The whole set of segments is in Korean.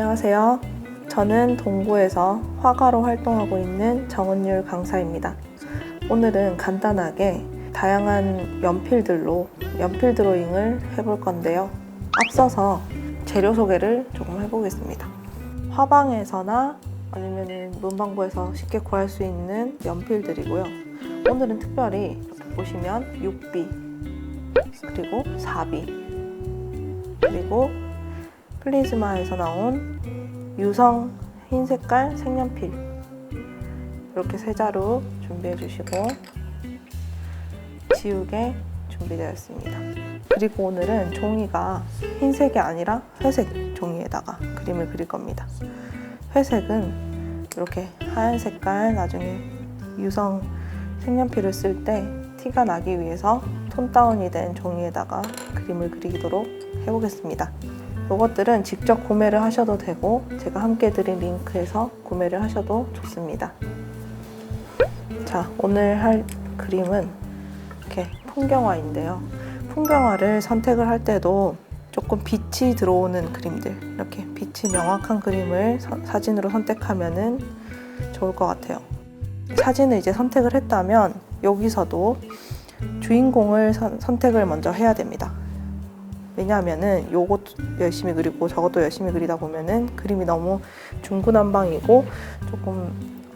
안녕하세요. 저는 동구에서 화가로 활동하고 있는 정은율 강사입니다. 오늘은 간단하게 다양한 연필들로 연필 드로잉을 해볼 건데요. 앞서서 재료 소개를 조금 해보겠습니다. 화방에서나 아니면 문방구에서 쉽게 구할 수 있는 연필들이고요. 오늘은 특별히 이렇게 보시면 6B, 그리고 4B, 그리고 플리즈마에서 나온 유성 흰 색깔 색연필, 이렇게 세 자루 준비해 주시고 지우개 준비되어 있습니다. 그리고 오늘은 종이가 흰색이 아니라 회색 종이에다가 그림을 그릴 겁니다. 회색은 이렇게 하얀 색깔, 나중에 유성 색연필을 쓸 때 티가 나기 위해서 톤 다운이 된 종이에다가 그림을 그리도록 해보겠습니다. 이것들은 직접 구매를 하셔도 되고 제가 함께 드린 링크에서 구매를 하셔도 좋습니다. 자, 오늘 할 그림은 이렇게 풍경화인데요. 풍경화를 선택을 할 때도 조금 빛이 들어오는 그림들, 이렇게 빛이 명확한 그림을 사진으로 선택하면 좋을 것 같아요. 사진을 이제 선택을 했다면 여기서도 주인공을 선택을 먼저 해야 됩니다. 왜냐하면은 요것도 열심히 그리고 저것도 열심히 그리다 보면은 그림이 너무 중구난방이고 조금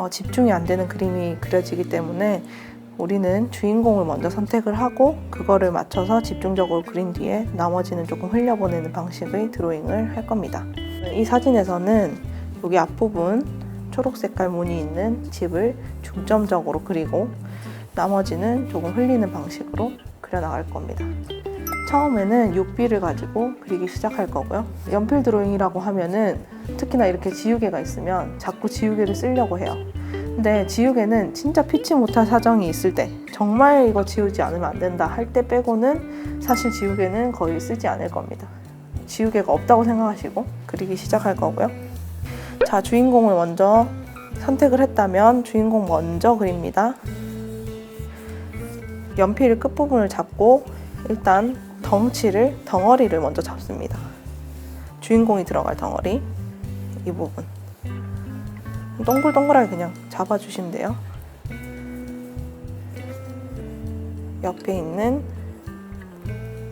집중이 안 되는 그림이 그려지기 때문에 우리는 주인공을 먼저 선택을 하고 그거를 맞춰서 집중적으로 그린 뒤에 나머지는 조금 흘려보내는 방식의 드로잉을 할 겁니다. 이 사진에서는 여기 앞부분 초록 색깔 무늬 있는 집을 중점적으로 그리고 나머지는 조금 흘리는 방식으로 그려나갈 겁니다. 처음에는 6B를 가지고 그리기 시작할 거고요. 연필 드로잉이라고 하면은 특히나 이렇게 지우개가 있으면 자꾸 지우개를 쓰려고 해요. 근데 지우개는 진짜 피치 못할 사정이 있을 때, 정말 이거 지우지 않으면 안 된다 할 때 빼고는 사실 지우개는 거의 쓰지 않을 겁니다. 지우개가 없다고 생각하시고 그리기 시작할 거고요. 자, 주인공을 먼저 선택을 했다면 주인공 먼저 그립니다. 연필 끝부분을 잡고 일단 덩어리를 먼저 잡습니다. 주인공이 들어갈 덩어리, 이 부분 동글동글하게 그냥 잡아주시면 돼요. 옆에 있는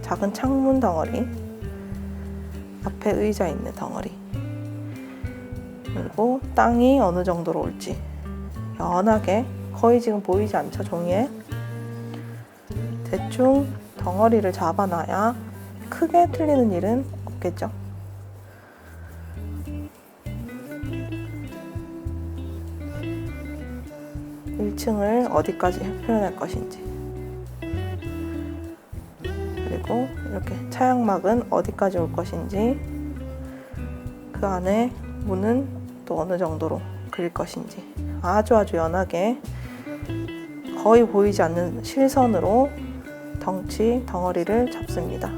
작은 창문 덩어리, 앞에 의자 있는 덩어리, 그리고 땅이 어느 정도로 올지 연하게, 거의 지금 보이지 않죠, 종이에. 대충 덩어리를 잡아놔야 크게 틀리는 일은 없겠죠. (1층을) 어디까지 표현할 것인지, 그리고 이렇게 차양막은 어디까지 올 것인지, 그 안에 문은 또 어느 정도로 그릴 것인지 아주 연하게 거의 보이지 않는 실선으로 덩어리를 잡습니다.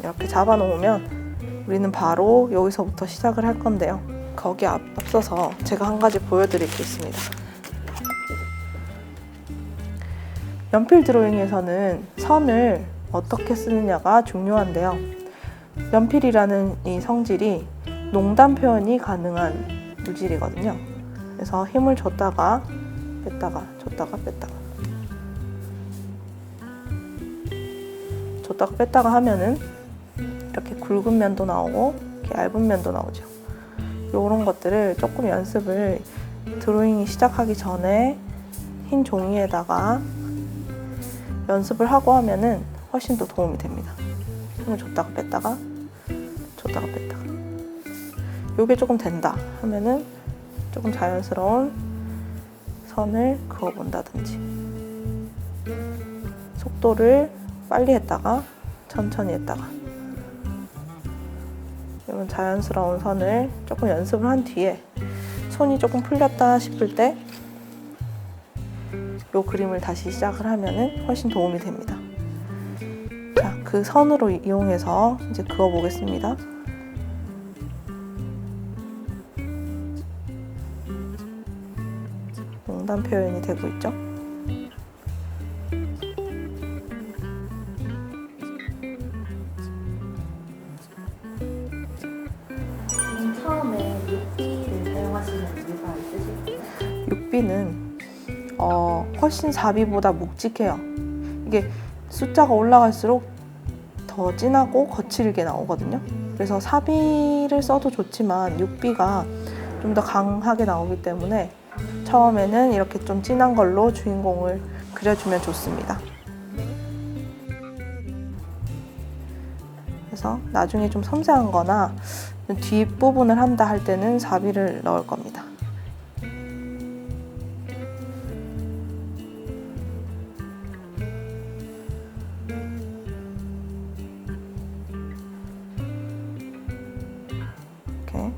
이렇게 잡아 놓으면 우리는 바로 여기서부터 시작을 할 건데요. 거기 앞서서 제가 한 가지 보여드릴 게 있습니다. 연필 드로잉에서는 선을 어떻게 쓰느냐가 중요한데요. 연필이라는 이 성질이 농단 표현이 가능한 물질이거든요. 그래서 힘을 줬다가 뺐다가 줬다가 뺐다가 하면은 이렇게 굵은 면도 나오고 이렇게 얇은 면도 나오죠. 이런 것들을 조금 연습을 드로잉이 시작하기 전에 흰 종이에다가 연습을 하고 하면은 훨씬 더 도움이 됩니다. 힘을 줬다가 뺐다가 요게 조금 된다 하면은 조금 자연스러운 선을 그어본다든지, 속도를 빨리 했다가 천천히 했다가, 이런 자연스러운 선을 조금 연습을 한 뒤에 손이 조금 풀렸다 싶을 때 이 그림을 다시 시작을 하면은 훨씬 도움이 됩니다. 자, 그 선으로 이용해서 이제 그어 보겠습니다. 농단 표현이 되고 있죠. 6B는 훨씬 4B보다 묵직해요. 이게 숫자가 올라갈수록 더 진하고 거칠게 나오거든요. 그래서 4B를 써도 좋지만 6B가 좀 더 강하게 나오기 때문에 처음에는 이렇게 좀 진한 걸로 주인공을 그려주면 좋습니다. 그래서 나중에 좀 섬세한 거나 뒷부분을 한다 할 때는 4B를 넣을 겁니다. 이렇게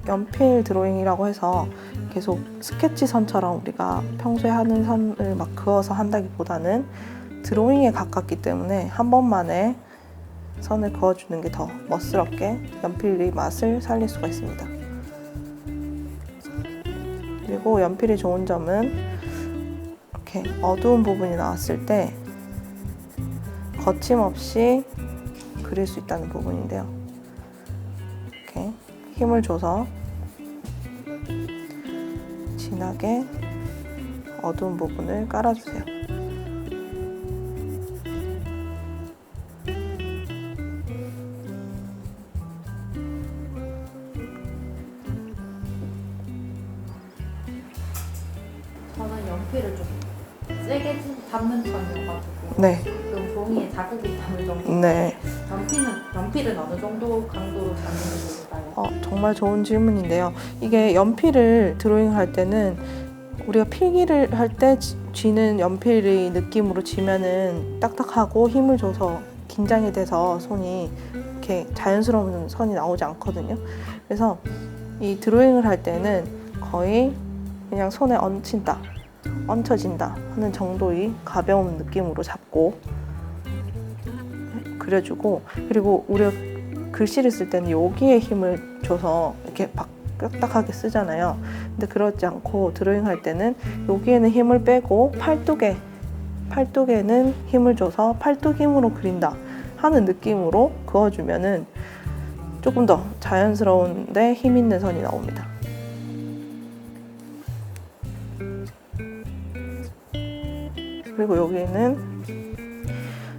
연필 드로잉이라고 해서 계속 스케치 선처럼 우리가 평소에 하는 선을 막 그어서 한다기보다는 드로잉에 가깝기 때문에 한 번만에 선을 그어주는 게 더 멋스럽게 연필의 맛을 살릴 수가 있습니다. 그리고 연필이 좋은 점은 이렇게 어두운 부분이 나왔을 때 거침없이 그릴 수 있다는 부분인데요. 이렇게 힘을 줘서 진하게 어두운 부분을 깔아주세요. 저는 연필을 좀 세게 담는 편이어가지고 네. 좀 종이에 자국이 남을 정도. 네. 연필은 어느 정도 강도로 잡는 게 좋을까요? 정말 좋은 질문인데요. 이게 연필을 드로잉 할 때는 우리가 필기를 할 때 쥐는 연필의 느낌으로 쥐면은 딱딱하고 힘을 줘서 긴장이 돼서 손이 이렇게 자연스러운 선이 나오지 않거든요. 그래서 이 드로잉을 할 때는 거의 그냥 손에 얹혀진다 하는 정도의 가벼운 느낌으로 잡고 그려주고, 그리고 우리가 글씨를 쓸 때는 여기에 힘을 줘서 이렇게 딱딱하게 쓰잖아요. 근데 그렇지 않고 드로잉 할 때는 여기에는 힘을 빼고 팔뚝에는 힘을 줘서 팔뚝 힘으로 그린다 하는 느낌으로 그어주면은 조금 더 자연스러운데 힘 있는 선이 나옵니다. 그리고 여기는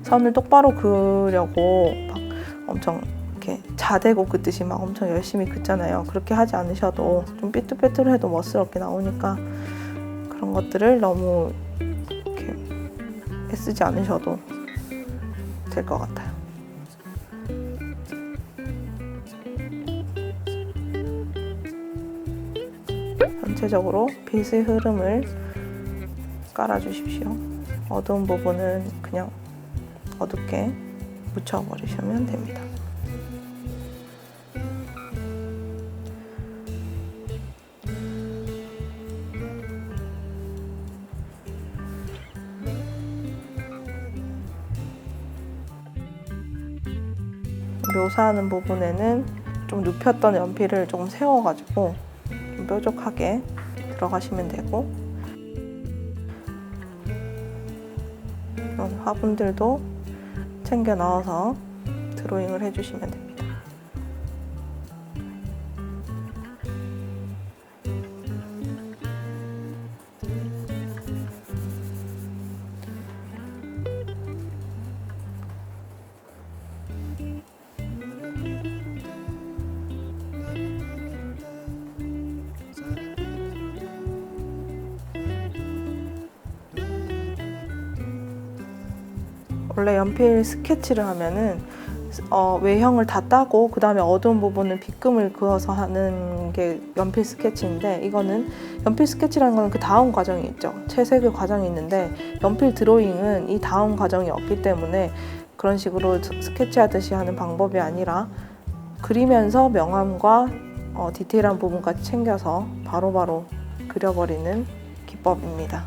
선을 똑바로 그으려고 막 엄청 이렇게 자대고 긋듯이 막 엄청 열심히 긋잖아요. 그렇게 하지 않으셔도 좀 삐뚤빼뚤해도 멋스럽게 나오니까 그런 것들을 너무 이렇게 애쓰지 않으셔도 될 것 같아요. 전체적으로 빛의 흐름을 깔아주십시오. 어두운 부분은 그냥 어둡게 묻혀버리시면 됩니다. 묘사하는 부분에는 좀 눕혔던 연필을 조금 세워가지고 좀 뾰족하게 들어가시면 되고, 이런 화분들도 챙겨 넣어서 드로잉을 해주시면 됩니다. 원래 연필 스케치를 하면은 외형을 다 따고 그 다음에 어두운 부분은 빗금을 그어서 하는 게 연필 스케치인데, 이거는 연필 스케치라는 거는 그 다음 과정이 있죠. 채색의 과정이 있는데 연필 드로잉은 이 다음 과정이 없기 때문에 그런 식으로 스케치하듯이 하는 방법이 아니라 그리면서 명암과 디테일한 부분까지 챙겨서 바로바로 그려버리는 기법입니다.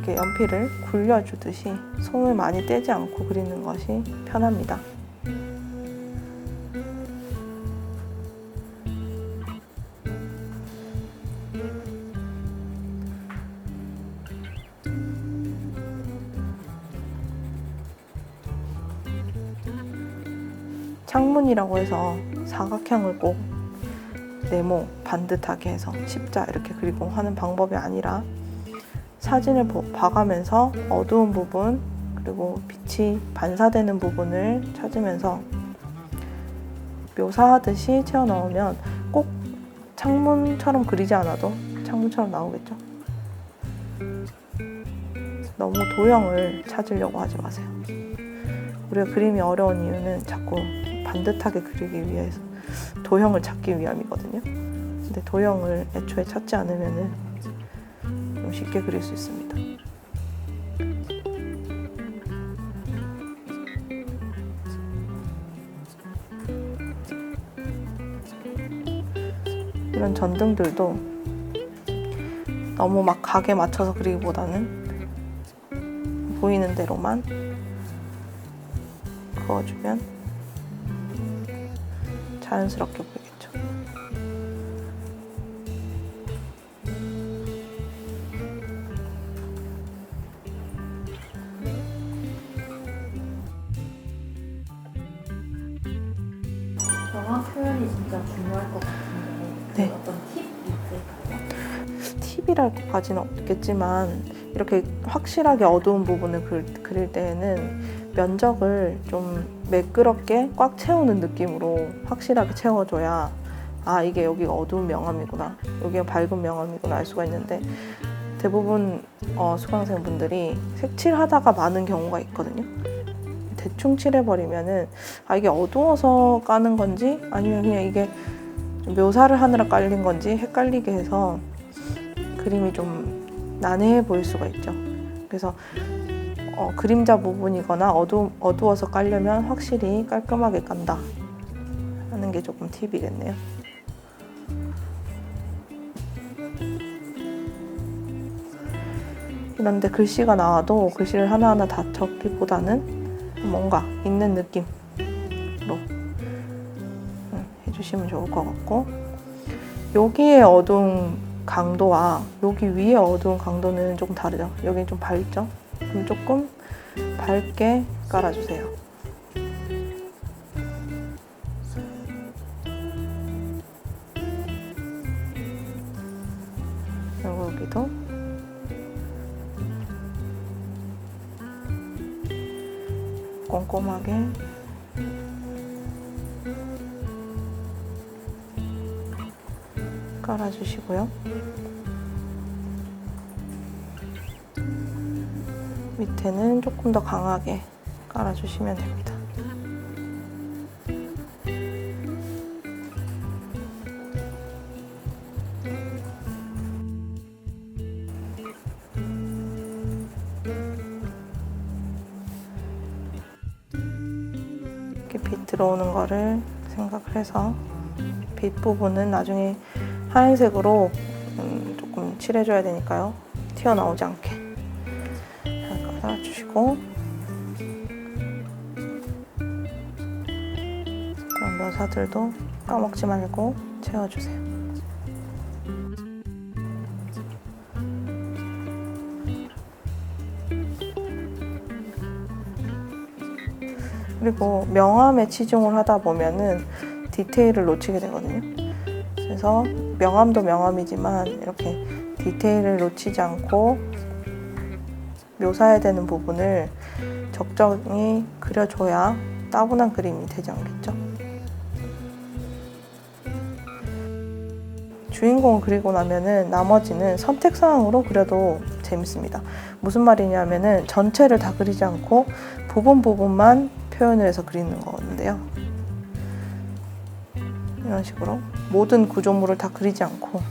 이렇게 연필을 굴려주듯이 손을 많이 떼지 않고 그리는 것이 편합니다. 창문이라고 해서 사각형을 꼭 네모 반듯하게 해서 십자 이렇게 그리고 하는 방법이 아니라 사진을 봐가면서 어두운 부분 그리고 빛이 반사되는 부분을 찾으면서 묘사하듯이 채워 넣으면 꼭 창문처럼 그리지 않아도 창문처럼 나오겠죠. 너무 도형을 찾으려고 하지 마세요. 우리가 그림이 어려운 이유는 자꾸 반듯하게 그리기 위해서 도형을 찾기 위함이거든요. 근데 도형을 애초에 찾지 않으면 좀 쉽게 그릴 수 있습니다. 이런 전등들도 너무 막 각에 맞춰서 그리기보다는 보이는 대로만 그어주면 자연스럽게 보이겠죠. 영화 표현이 진짜 중요할 것 같은데 네. 어떤 팁 있을까요? 팁이랄 것까지는 없겠지만 이렇게 확실하게 어두운 부분을 그릴 때에는 면적을 좀 매끄럽게 꽉 채우는 느낌으로 확실하게 채워줘야 아 이게 여기가 어두운 명암이구나 여기가 밝은 명암이구나 알 수가 있는데 대부분 수강생분들이 색칠하다가 많은 경우가 있거든요. 대충 칠해버리면은 아 이게 어두워서 까는 건지 아니면 그냥 이게 좀 묘사를 하느라 깔린 건지 헷갈리게 해서 그림이 좀 난해해 보일 수가 있죠. 그래서 그림자 부분이거나 어두워서 깔려면 확실히 깔끔하게 깐다 하는 게 조금 팁이겠네요. 이런데 글씨가 나와도 글씨를 하나하나 다 적기보다는 뭔가 있는 느낌으로 해주시면 좋을 것 같고 여기에 어두운 강도와 여기 위에 어두운 강도는 조금 다르죠. 여기는 좀 밝죠. 그럼 조금 밝게 깔아주세요. 그리고 여기도 꼼꼼하게 깔아주시고요. 밑에는 조금 더 강하게 깔아주시면 됩니다. 이렇게 빛 들어오는 거를 생각을 해서 빛 부분은 나중에 하얀색으로 조금 칠해줘야 되니까요. 튀어나오지 않게 잘 깔아주시고 그런 묘사들도 까먹지 말고 채워주세요. 그리고 명암에 치중을 하다 보면은 디테일을 놓치게 되거든요. 그래서 명암도 명암이지만 이렇게 디테일을 놓치지 않고 묘사해야 되는 부분을 적정히 그려줘야 따분한 그림이 되지 않겠죠. 주인공을 그리고 나면은 나머지는 선택사항으로 그려도 재밌습니다. 무슨 말이냐면은 전체를 다 그리지 않고 부분만 표현을 해서 그리는 거였는데요. 이런 식으로 모든 구조물을 다 그리지 않고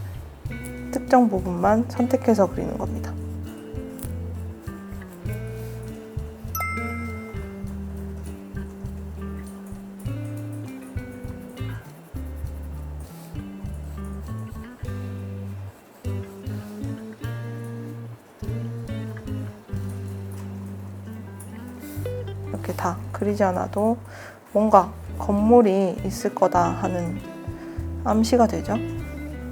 특정 부분만 선택해서 그리는 겁니다. 이렇게 다 그리지 않아도 뭔가 건물이 있을 거다 하는 암시가 되죠.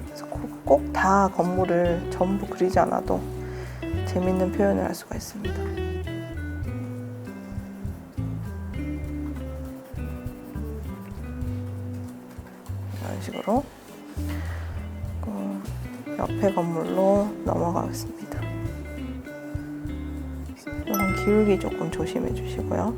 그래서 꼭 다 건물을 전부 그리지 않아도 재밌는 표현을 할 수가 있습니다. 식으로 옆에 건물로 넘어가겠습니다. 이런 기울기 조금 조심해 주시고요.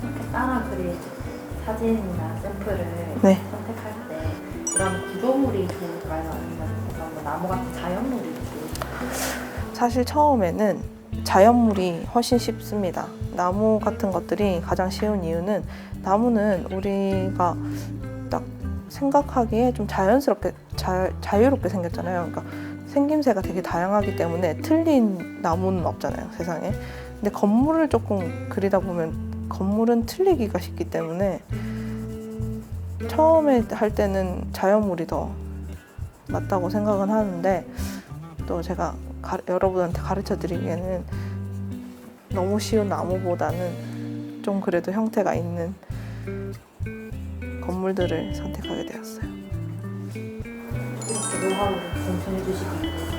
이렇게 따라 그릴 사진이나 샘플을 네. 선택할 때 이런 구조물이 좋을까요? 아니면 뭐 나무 같은 자연물이 좋을까요? 사실 처음에는 자연물이 훨씬 쉽습니다. 나무 같은 것들이 가장 쉬운 이유는 나무는 우리가 딱 생각하기에 좀 자연스럽게 자유롭게 생겼잖아요. 그러니까 생김새가 되게 다양하기 때문에 틀린 나무는 없잖아요, 세상에. 근데 건물을 조금 그리다 보면 건물은 틀리기가 쉽기 때문에 처음에 할 때는 자연물이 더 맞다고 생각은 하는데, 또 제가 여러분한테 가르쳐 드리기에는 너무 쉬운 나무보다는 좀 그래도 형태가 있는 건물들을 선택하게 되었어요. 이렇게 노하우를 공유해 주시기 위해서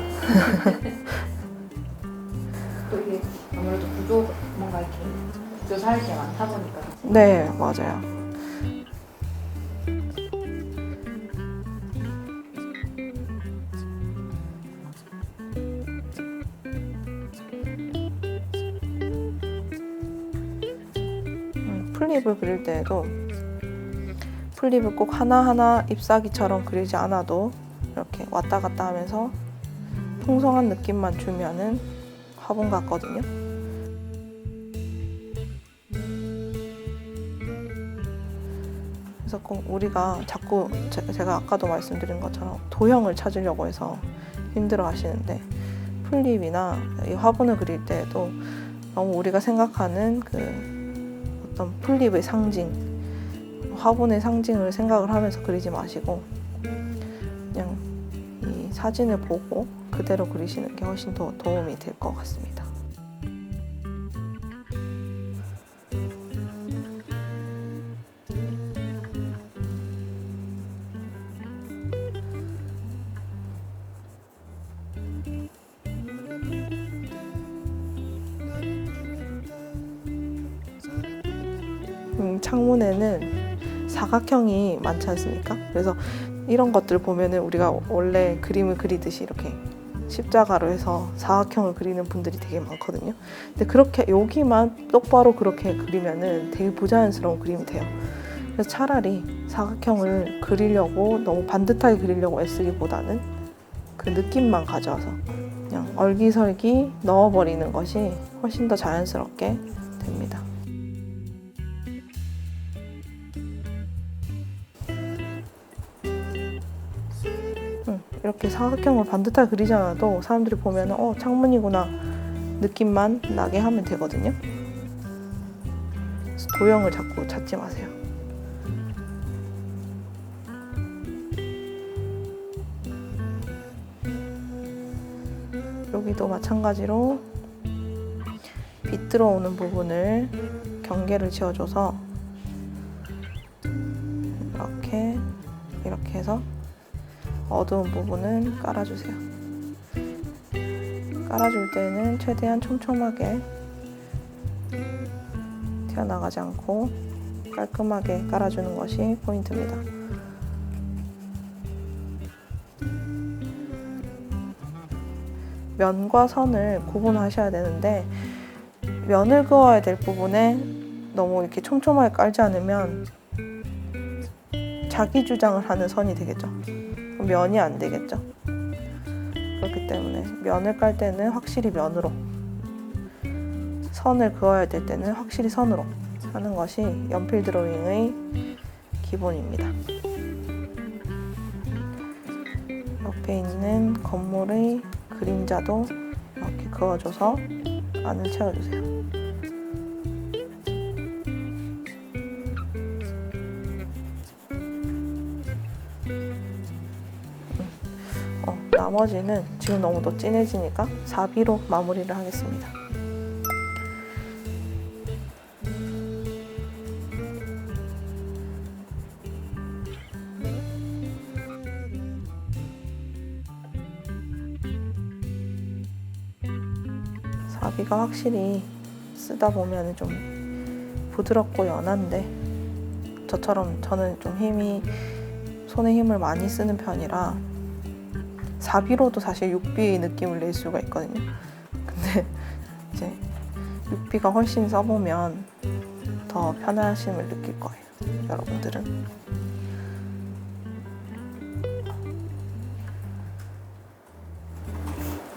또 이게 아무래도 뭔가 이렇게 구조 살 게 많다 보니까 네, 맞아요. 풀잎을 그릴 때에도 풀잎을 꼭 하나하나 잎사귀처럼 그리지 않아도 이렇게 왔다 갔다 하면서 풍성한 느낌만 주면은 화분 같거든요. 그래서 꼭 우리가 자꾸 제가 아까도 말씀드린 것처럼 도형을 찾으려고 해서 힘들어 하시는데, 풀잎이나 이 화분을 그릴 때에도 너무 우리가 생각하는 그 어떤 풀잎의 상징, 화분의 상징을 생각을 하면서 그리지 마시고 그냥 이 사진을 보고 그대로 그리시는 게 훨씬 더 도움이 될 것 같습니다. 창문에는 사각형이 많지 않습니까? 그래서 이런 것들 보면은 우리가 원래 그림을 그리듯이 이렇게 십자가로 해서 사각형을 그리는 분들이 되게 많거든요. 근데 그렇게 여기만 똑바로 그렇게 그리면은 되게 부자연스러운 그림이 돼요. 그래서 차라리 사각형을 그리려고 너무 반듯하게 그리려고 애쓰기보다는 그 느낌만 가져와서 그냥 얼기설기 넣어버리는 것이 훨씬 더 자연스럽게 됩니다. 이렇게 사각형을 반듯하게 그리지 않아도 사람들이 보면 창문이구나 느낌만 나게 하면 되거든요. 그래서 도형을 자꾸 찾지 마세요. 여기도 마찬가지로 빛 들어오는 부분을 경계를 지어줘서 이렇게 해서 어두운 부분은 깔아주세요. 깔아줄 때는 최대한 촘촘하게 튀어나가지 않고 깔끔하게 깔아주는 것이 포인트입니다. 면과 선을 구분하셔야 되는데, 면을 그어야 될 부분에 너무 이렇게 촘촘하게 깔지 않으면 자기 주장을 하는 선이 되겠죠. 면이 안 되겠죠. 그렇기 때문에 면을 깔 때는 확실히 면으로, 선을 그어야 될 때는 확실히 선으로 하는 것이 연필 드로잉의 기본입니다. 옆에 있는 건물의 그림자도 이렇게 그어줘서 안을 채워주세요. 나머지는 지금 너무 더 진해지니까 4B로 마무리를 하겠습니다. 여기가 확실히 쓰다 보면 좀 부드럽고 연한데 저처럼 저는 좀 손에 힘을 많이 쓰는 편이라 사비로도 사실 6B 느낌을 낼 수가 있거든요. 근데 이제 6B가 훨씬 써보면 더 편하심을 느낄 거예요, 여러분들은.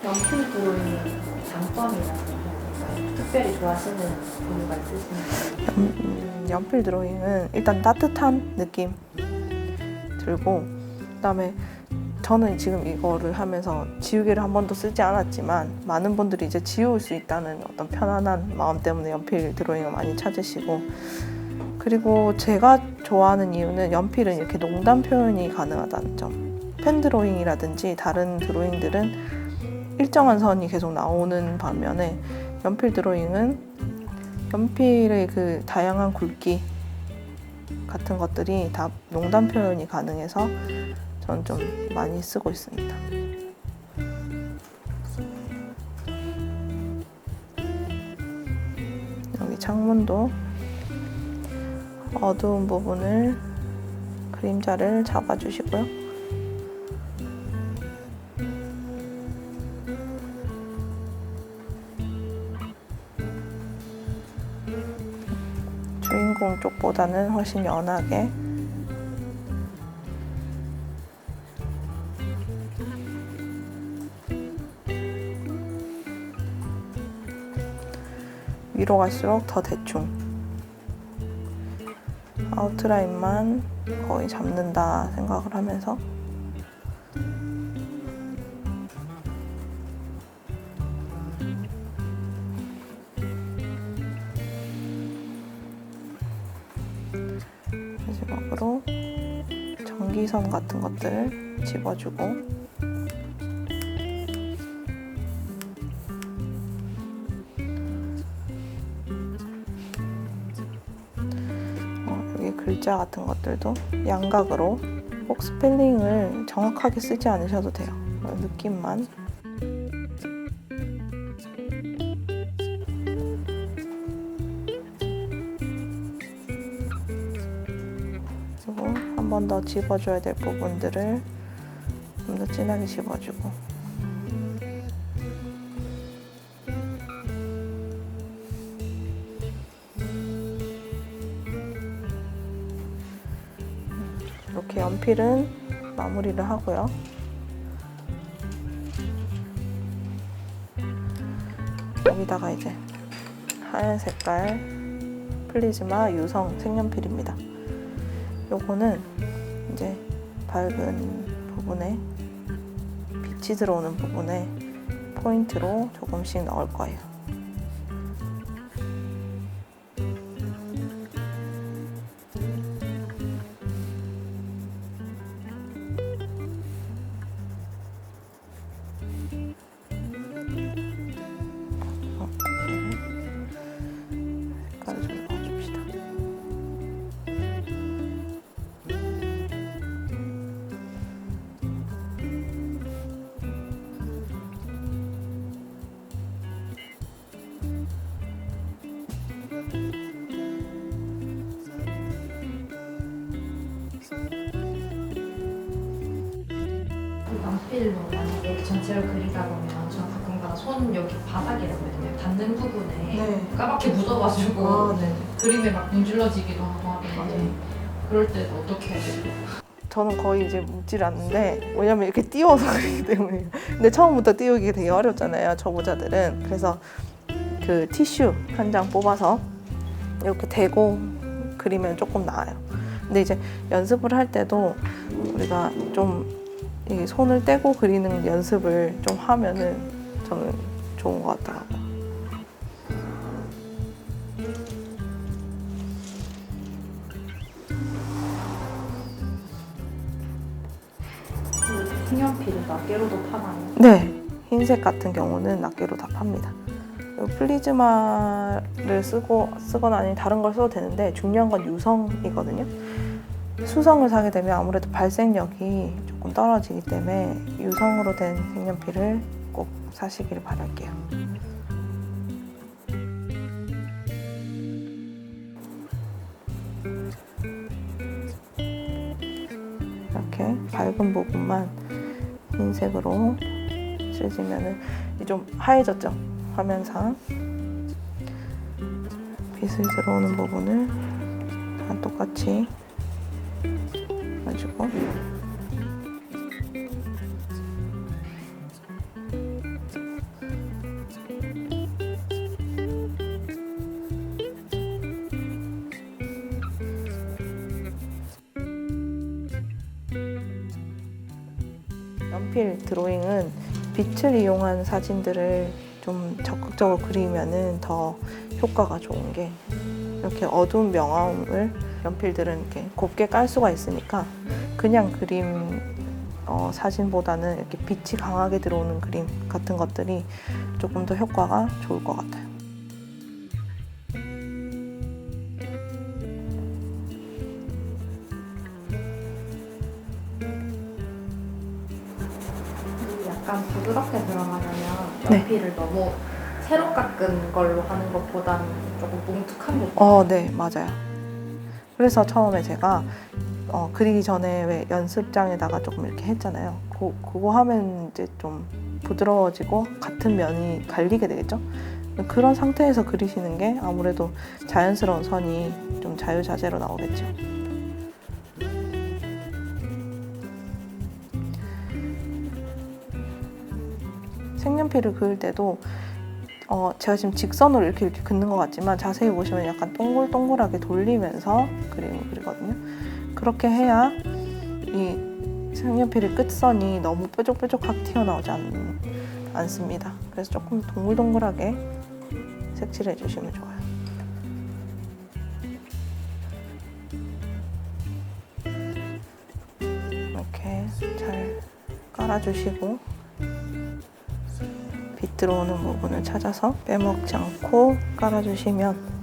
연필 드로잉의 장점이라든가 특별히 좋아하시는 이유가 있으신가요? 연필 드로잉은 일단 따뜻한 느낌 들고, 그다음에 저는 지금 이거를 하면서 지우개를 한 번도 쓰지 않았지만 많은 분들이 이제 지울 수 있다는 어떤 편안한 마음 때문에 연필 드로잉을 많이 찾으시고, 그리고 제가 좋아하는 이유는 연필은 이렇게 농담 표현이 가능하다는 점. 펜 드로잉이라든지 다른 드로잉들은 일정한 선이 계속 나오는 반면에 연필 드로잉은 연필의 그 다양한 굵기 같은 것들이 다 농담 표현이 가능해서 저는 좀 많이 쓰고 있습니다. 여기 창문도 어두운 부분을 그림자를 잡아주시고요. 주인공 쪽보다는 훨씬 연하게 위로 갈수록 더 대충 아웃라인만 거의 잡는다 생각을 하면서 마지막으로 전기선 같은 것들을 집어주고 여기 글자 같은 것들도 양각으로 꼭 스펠링을 정확하게 쓰지 않으셔도 돼요. 느낌만. 그리고 한 번 더 집어줘야 될 부분들을 좀 더 진하게 집어주고 이렇게 연필은 마무리를 하고요. 여기다가 이제 하얀 색깔 플리즈마 유성 색연필입니다. 요거는 이제 밝은 부분에 빛이 들어오는 부분에 포인트로 조금씩 넣을 거예요. 색깔을 좀 넣어줍시다. 연필로 만약에 전체를 그리다 보면 저는 가끔가다 손 여기 바닥이라거든요. 닿는 부분에 네. 까맣게 묻어가지고 아, 네. 그림에 막 문질러지기도 하고 하는데 맞아요. 그럴 때는 어떻게 해야 돼요? 저는 거의 이제 묻질 않는데, 왜냐면 이렇게 띄워서 그리기 때문에. 근데 처음부터 띄우기 되게 어렵잖아요, 초보자들은. 그래서 그 티슈 한 장 뽑아서 이렇게 대고 그리면 조금 나아요. 근데 이제 연습을 할 때도 우리가 좀 이 손을 떼고 그리는 연습을 좀 하면은 저는 좋은 것 같더라고요. 색연필은 낱개로도 파나요? 네, 흰색 같은 경우는 낱개로 다 팝니다. 플리즈마를 쓰거나 아니면 다른 걸 써도 되는데 중요한 건 유성이거든요. 수성을 사게 되면 아무래도 발색력이 조금 떨어지기 때문에 유성으로 된 색연필을 꼭 사시길 바랄게요. 이렇게 밝은 부분만 흰색으로 칠해주면은 좀 하얘졌죠? 화면상 빛이 들어오는 부분을 다 똑같이 해주고 연필 드로잉은 빛을 이용한 사진들을 좀 적극적으로 그리면은 더 효과가 좋은 게 이렇게 어두운 명암을 연필들은 이렇게 곱게 깔 수가 있으니까 그냥 그림 사진보다는 이렇게 빛이 강하게 들어오는 그림 같은 것들이 조금 더 효과가 좋을 것 같아요. 약간 부드럽게 들어가려면 네. 연필을 너무 세로 깎은 걸로 하는 것보다는 조금 뭉툭한 게 네, 맞아요. 그래서 처음에 제가 그리기 전에 왜 연습장에다가 조금 이렇게 했잖아요. 그거 하면 이제 좀 부드러워지고 같은 면이 갈리게 되겠죠? 그런 상태에서 그리시는 게 아무래도 자연스러운 선이 좀 자유자재로 나오겠죠. 색연필을 그을 때도 제가 지금 직선으로 이렇게 긋는 것 같지만 자세히 보시면 약간 동글동글하게 돌리면서 그림을 그리거든요. 그렇게 해야 이 색연필의 끝선이 너무 뾰족뾰족하게 튀어나오지 않습니다. 그래서 조금 동글동글하게 색칠해 주시면 좋아요. 이렇게 잘 깔아주시고 빛 들어오는 부분을 찾아서 빼먹지 않고 깔아주시면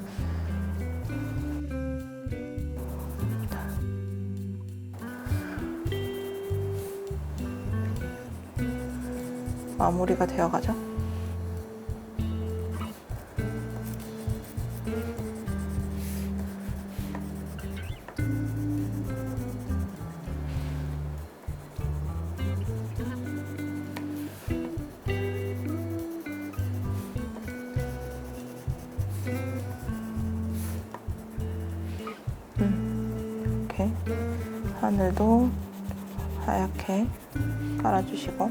마무리가 되어가죠. 이렇게 하늘도 하얗게 깔아주시고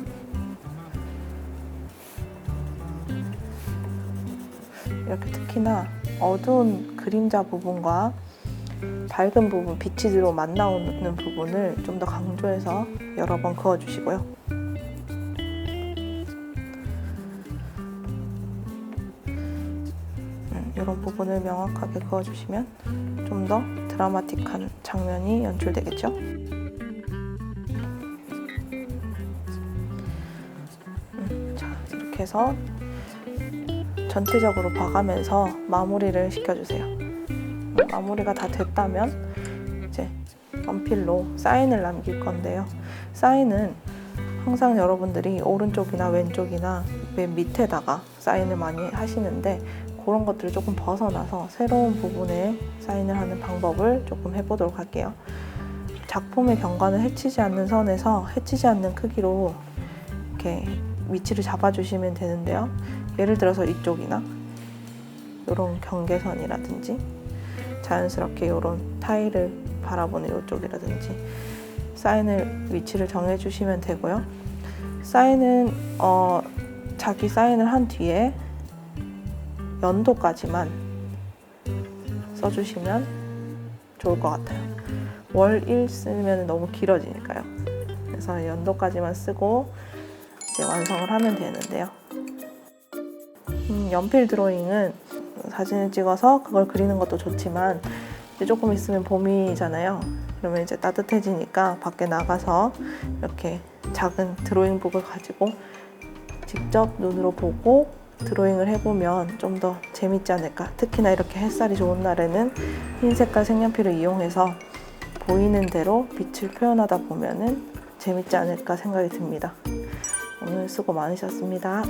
이렇게 특히나 어두운 그림자 부분과 밝은 부분, 빛이 들어 만나오는 부분을 좀 더 강조해서 여러 번 그어주시고요. 이런 부분을 명확하게 그어주시면 좀 더 드라마틱한 장면이 연출되겠죠. 자, 이렇게 해서 전체적으로 봐가면서 마무리를 시켜주세요. 마무리가 다 됐다면 이제 연필로 사인을 남길 건데요. 사인은 항상 여러분들이 오른쪽이나 왼쪽이나 맨 밑에다가 사인을 많이 하시는데 그런 것들을 조금 벗어나서 새로운 부분에 사인을 하는 방법을 조금 해보도록 할게요. 작품의 경관을 해치지 않는 선에서 해치지 않는 크기로 이렇게 위치를 잡아주시면 되는데요. 예를 들어서 이쪽이나 이런 경계선이라든지 자연스럽게 이런 타일을 바라보는 이쪽이라든지 사인을 위치를 정해주시면 되고요. 사인은 자기 사인을 한 뒤에 연도까지만 써주시면 좋을 것 같아요. 월1 쓰면 너무 길어지니까요. 그래서 연도까지만 쓰고 이제 완성을 하면 되는데요. 연필 드로잉은 사진을 찍어서 그걸 그리는 것도 좋지만 이제 조금 있으면 봄이잖아요. 그러면 이제 따뜻해지니까 밖에 나가서 이렇게 작은 드로잉북을 가지고 직접 눈으로 보고 드로잉을 해보면 좀 더 재밌지 않을까. 특히나 이렇게 햇살이 좋은 날에는 흰 색깔 색연필을 이용해서 보이는 대로 빛을 표현하다 보면은 재밌지 않을까 생각이 듭니다. 오늘 수고 많으셨습니다.